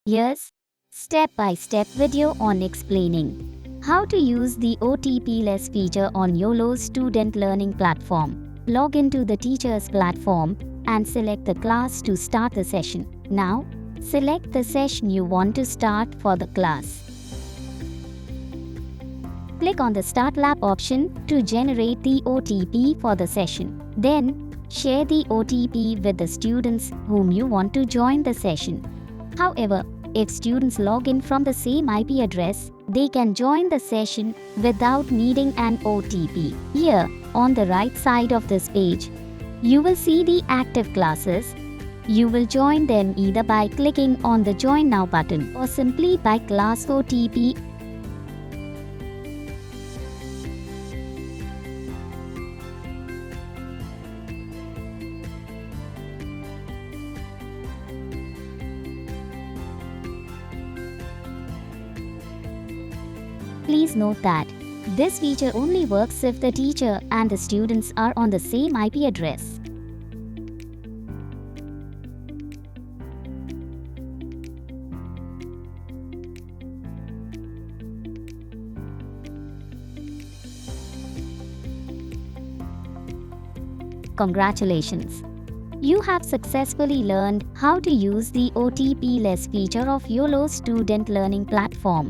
Here's step-by-step video on explaining how to use the OTP Less feature on YOLO's student learning platform. Log into the teacher's platform and select the class to start the session. Now, select the session you want to start for the class. Click on the Start Lab option to generate the OTP for the session. Then, share the OTP with the students whom you want to join the session. However, if students log in from the same IP address, they can join the session without needing an OTP. Here, on the right side of this page, you will see the active classes. You will join them either by clicking on the Join Now button or simply by class OTP. Please note that this feature only works if the teacher and the students are on the same IP address. Congratulations! You have successfully learned how to use the OTP Less feature of YOLO's student learning platform.